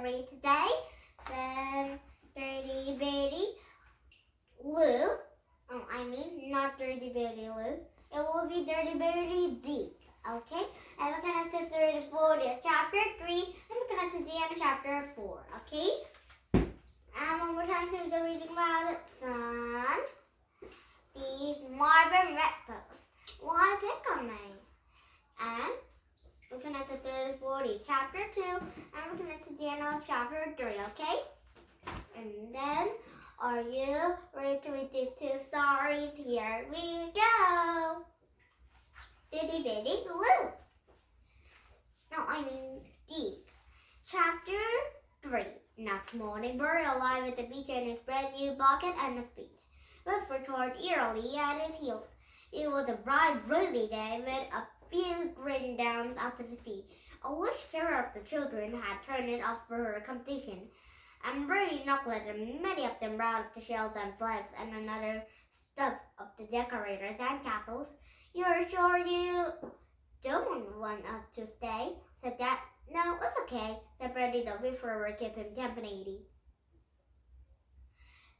story today. Then Dirty Bertie Lou. Not Dirty Bertie Lou. It will be Dirty Bertie Deep. Okay? And we're going to do the 40th chapter 3. And we're going to do the end of chapter 4. Okay? And one more time, so we're reading about it. Son. These Marvin Redpost. Why pick on me? And we're going to do the 40th chapter 2. And we're going to do the end of chapter 3. Okay? And then, are you ready to read these 2 stories? Here we go. Dirty Bertie Lou. Deep. Chapter 3. Next morning, Bertie arrived at the beach in his brand new bucket and a spade. Wilfred trotted eerily at his heels. It was a bright, breezy day with a few green downs out to the sea. A wish carrier of the children had turned it off for her competition, and Bertie knuckled at them. Many of them brought up the shells and flags and another stuff of the decorators and castles. "You're sure you don't want us to stay?" said Dad. "No, it's okay," said Bertie. "The river will keep him company."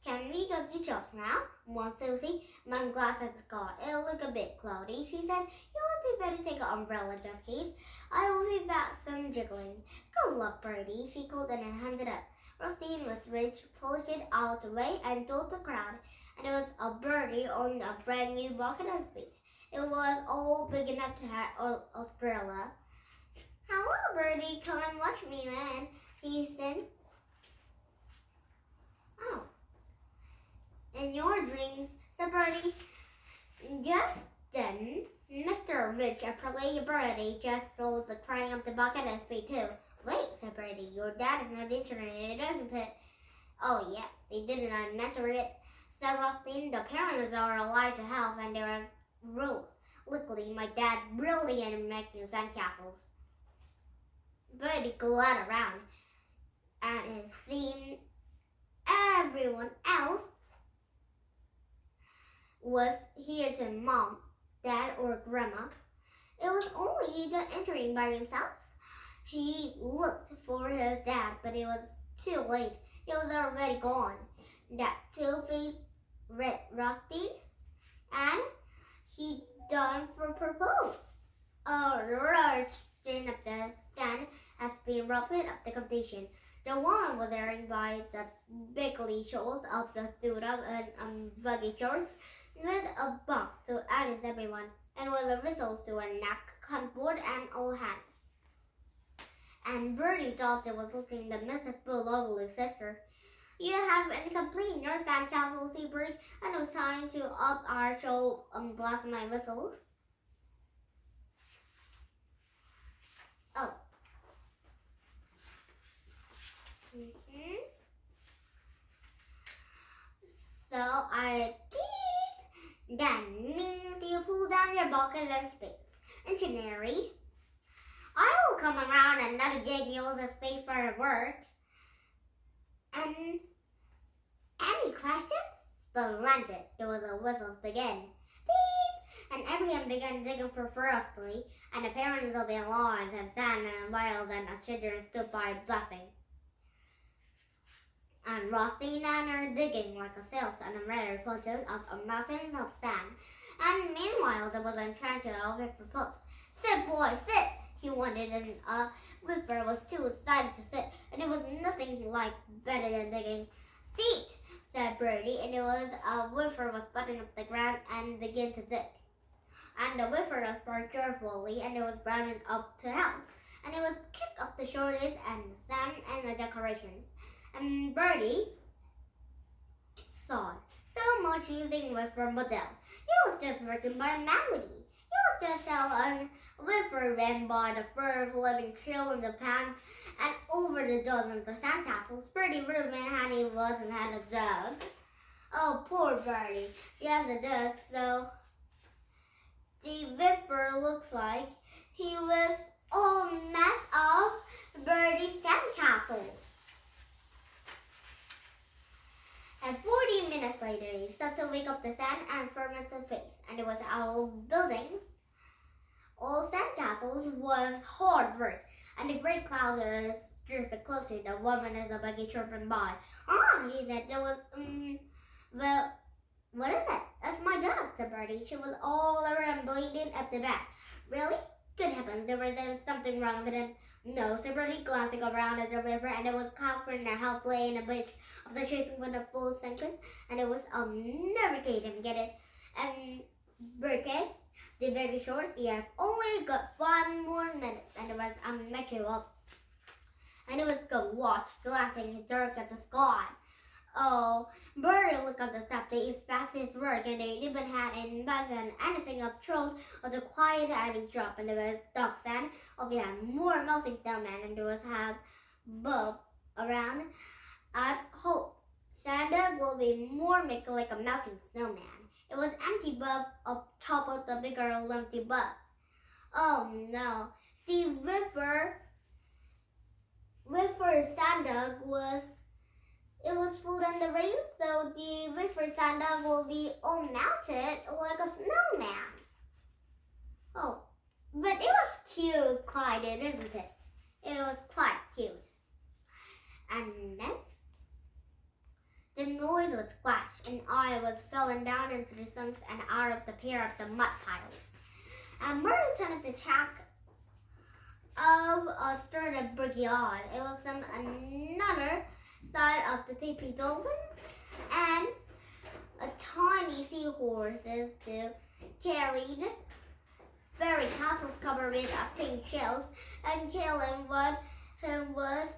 "Can we go to church now?" wants Susie. "Mom glasses got. It'll look a bit cloudy," she said. "You'll be better take an umbrella just in case. I will be back some jiggling." "Good luck, Bertie," she called and handed up. Rostine was rich, pushed it out of the way and told the crowd, and it was a Bertie on a brand new bucket and spade. It was all big enough to have an umbrella. "Hello, Bertie, come and watch me, man," he said. "Oh, in your dreams," said Bertie. Just then, Mr. Rich, a polite Bertie, just rolls the crying up the bucket and spade too. "Wait," said Bertie, "your dad is not interested, isn't it?" "Oh, yes, he didn't mention it," said Rostine. "The parents are alive to help, and there are rules. Luckily, my dad really ain't making sandcastles." Bertie glared around, and it seemed everyone else was here to Mom, Dad, or Grandma. It was only the entering by themselves. He looked for his dad, but it was too late. He was already gone. That two-faced red Rusty, and he done for propose. A large stream of the sand has been rubbed up the competition. The woman was wearing by the bigly shawls of the stood up and buggy shorts with a box to add everyone, and with a whistle to her neck, cardboard and old hat. And Bertie thought it was looking at Mrs. Bullogley's sister. "You have any complaint in your sandcastle, see, Bertie? And it was time to up our show blast my whistles." "Oh. So I beep. That means you pull down your buckets and spades. Engineering. I will come around and not get you a spade for your work. And any questions?" "Splendid." There was a whistles begin. Beep! And everyone began digging ferociously, and the parents of the lawns and sand and wild and the children stood by bluffing. And Rostine and her digging like a sails and a rather punches of mountains of sand. And meanwhile there was a trying to open for posts. "Sit, boy, sit!" he wanted, and Whipper was too excited to sit, and it was nothing he liked better than digging. "Seat," said Bertie, and it was Whipper was butting up the ground and began to dig. And the Whipper was barked cheerfully, and it was browning up to help, and it was kick up the shoulders and the sand and the decorations. And Bertie saw so much using Whipper model. He was just working by melody. He was just selling Whipper ran by the first living trail in the pants and over the dozens of sandcastles. Bertie Reuben had he was and had a dog. Oh, poor Bertie. She has a dog, so the Whipper looks like he was all messed up Bertie's sandcastles. And 40 minutes later, he stopped to wake up the sand and furnace of face, and it was all buildings. All sandcastles was hard work, and the great clouds drifted closer. The woman as a buggy chirping by. He said, there was, well, what is it? That's my dog, said Bertie. She was all around bleeding up the back. Really? Good heavens, there was something wrong with him. No, said Bertie, glancing around at the river, and it was Catherine and help lay in a bit of the chasing with the full sinkers, and it was, never did him get it. And Bertie, the very short, you have only got 5 more minutes, and it was unmeasurable. And it was good watch, glancing dark at the sky. Oh, Bertie looked at the step. They fast his work, and they even had in Benton anything of trolls of the quiet alley drop, and there was dog sand. Oh, we had more melting snowman, and there was had bulb around. At hope Santa will be more make like a melting snowman. It was empty bulb up top of the bigger empty bulb. Oh no, the river Santa was. It was full in the rain, so the river Santa will be all melted like a snowman. Oh, but it was cute, quite, isn't it? It was quite cute. And then the noise was splash, and I was falling down into the sinks and out of the pair of the mud piles. And Marvin turned the track of a started brigade. It was another side of the baby dolphins, and a tiny seahorses too carried fairy castles covered with pink shells, and Kalen was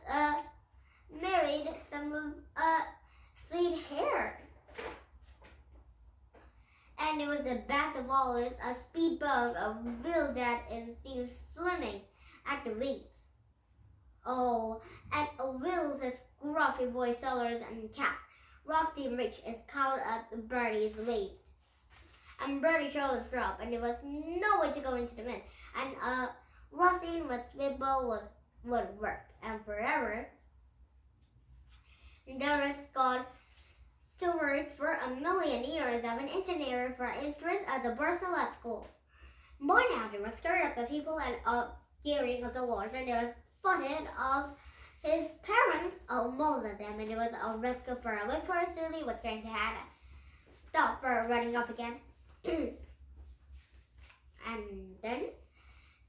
married some sweet hair. And it was the best of all is a speedboat of will that seemed swimming at the waves. Oh, and a Will's scruffy boy sailors and cat. Rusty Rich is caught at Bertie's waist. And Bertie's shoulders dropped, and there was no way to go into the wind. And Rusty was swivel would work, and forever. And there was God to work for a million years of an engineer for instance at the Barcelona school. By now they were scared of the people and of hearing of the Lord, and they were spotted of his parents, most of them, and it was a rescue for a way for Silly was trying to have stop for running off again. And then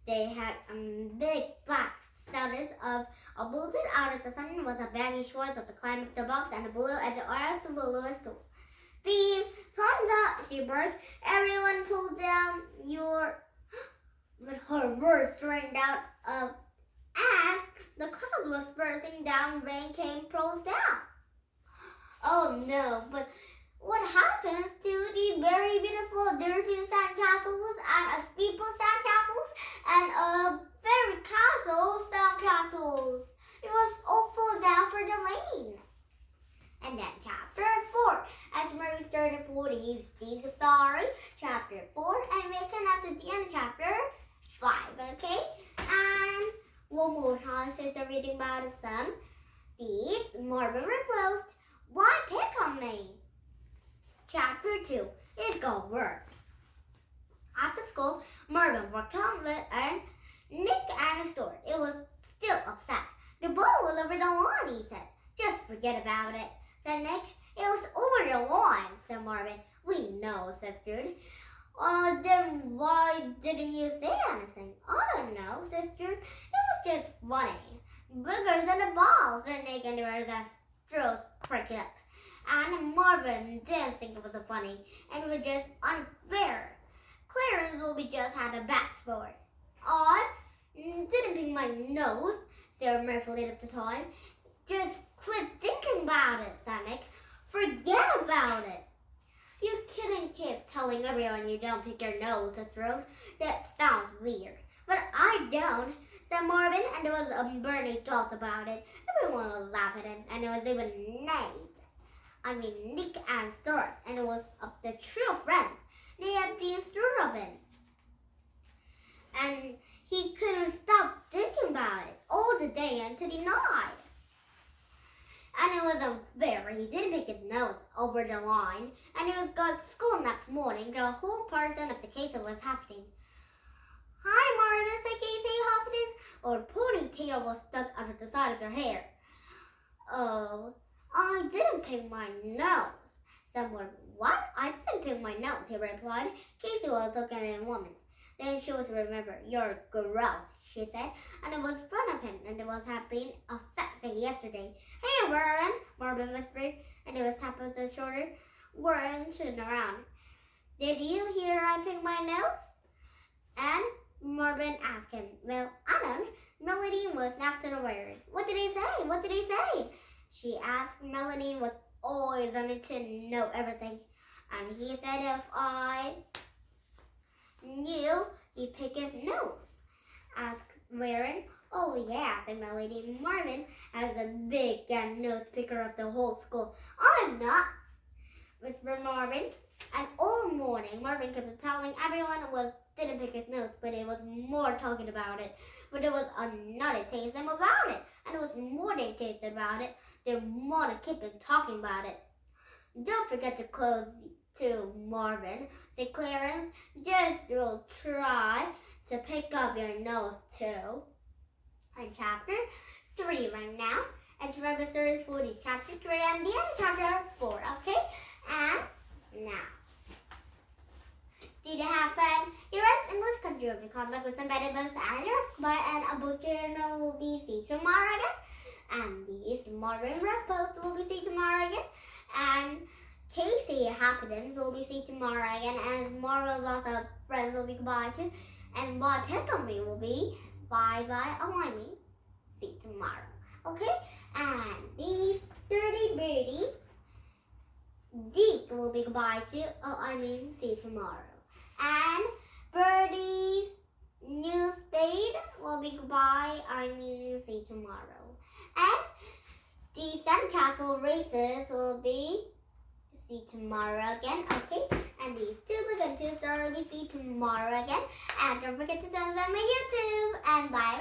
they had big black status of a bulletin out of the sun was a baggy shorts of the climb of the box and the blue and the rest of the lowest stool. Beam, time's up, she barked. Everyone pulled down your with her words rained out of as the cloud was bursting down, rain came pros down. Oh no, but what happens to the very beautiful Durfield sandcastles and speedboat sandcastles and fairy castle sandcastles? It was all fall down for the rain. And then chapter 4, as Mary started for the story, chapter 4, and we can up to the end of chapter 5, okay? And one more time, so the reading about the sun. These Marvin Redpost. Why pick on me? Chapter 2. It got worse. After school, Marvin worked home with Nick and Stuart. It was still upset. The ball was over the line, he said. Just forget about it, said Nick. It was over the line, said Marvin. We know, said Stuart. Then why didn't you say anything? I don't know, said Stuart. It was just funny. Bigger than a ball, said Nick, and there was a stroke prick up. And Marvin didn't think it was funny, and it was just unfair. Clarence will be just had a bad sport. I didn't pick my nose, said Murphy at the time. Just quit thinking about it, said Nick. Forget about it. You couldn't keep telling everyone you don't pick your nose, said Rose. That sounds weird. But I don't, said Marvin, and there was Bertie thought about it. Everyone was laughing, and it was even Nick and Stuart, and it was of the true friends. They had been Stuart of it. And he couldn't stop thinking about it all the day until the night. And it was unfair. He didn't pick his nose over the line, and he was going to school next morning. The whole person of the case was happening. Hi, Marvin, said Casey Hoffman, or Ponytail needle was stuck out of the side of your hair. Oh, I didn't pick my nose. Someone, what? I didn't pick my nose, he replied. Casey was looking at him a moment. Then she was remember, you're gross, she said, and it was in front of him, and it was happening a sexy yesterday. Hey, Warren, Marvin whispered, and it was tapped on the shoulder. Warren turned around. Did you hear I picked my nose? And Marvin asked him. Well, I don't. Melody was next to the Warren. What did he say? What did he say? She asked. Melody was always wanted to know everything. And he said if I knew he'd pick his nose. Asked Warren. Oh yeah, said Melody. Marvin has a big nose picker of the whole school. I'm not, whispered Marvin. And all morning, Marvin kept telling everyone didn't pick his nose, but it was more talking about it. But there was another taste about it. And it was more they tasted about it, the more they kept talking about it. Don't forget to close to Marvin, said Clarence. Just will try to pick up your nose too. In chapter 3 right now. And remember, story 4 is chapter 3 and the end chapter 4, okay? And now, did you have fun? Your English country will be come back with some better books and your goodbye, and a book journal will be see tomorrow again. And these Marvin Redpost will be see tomorrow again. And Casey Happiness will be see tomorrow again. And Marvin lots of friends will be goodbye too. And Boy Pick on Me will be bye bye. Oh, I mean, see tomorrow. Okay? And these Dirty Birdie Deke will be goodbye too. Oh, I mean, see tomorrow. And Bertie's new spade will be goodbye. I mean, see tomorrow. And the sandcastle races will be see tomorrow again. Okay. And these 2 book and 2 stories will be see tomorrow again. And don't forget to join us on my YouTube. And bye.